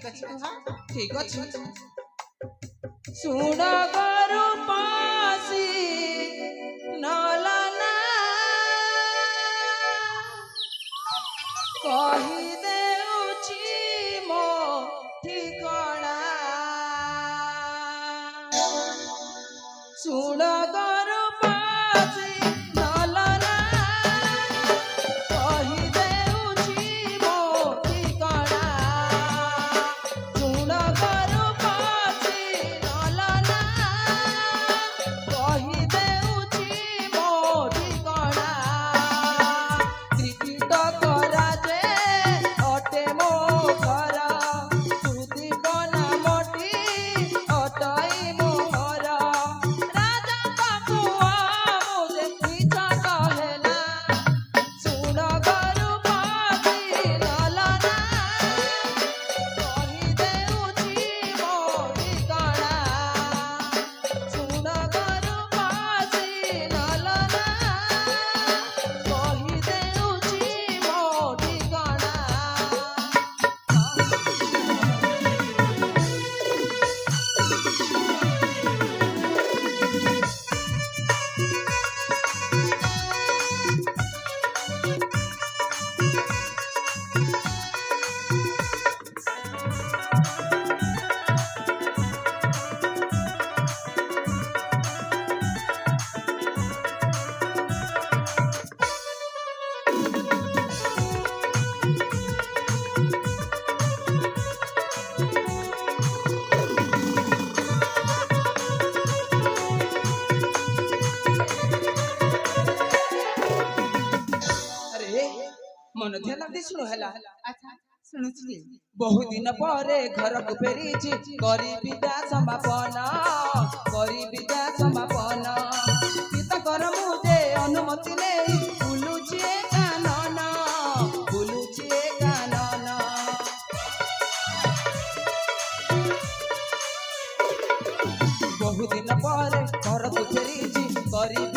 ठीक अच्छे सुन गरु पासी नलना कही देउछि मो ठिकाना सुन गरु पासी नलना कही देउछि मो ठिकाना सुन गरु पासी नलना कही देउछि मो ठिकाना क्रिकेट करा जे अटे मो घर सुदी बना मोटी अटई मो घर राजा बाबुआ मुझे पीछा कहेला सुन गरु पासी नलना कही देउछि मो ठिकाना सुन गरु पासी नलना कही देउछि मो ठिकाना अरे मन ध्यान दे सुनो हला अच्छा शुणुची बहु दिन परे घर को फेरीची गरीबीदा समापन पिता कर मुझे अनुमति नहीं बुलुची कानन बहु दिन परे घर को फेरीची गरीबी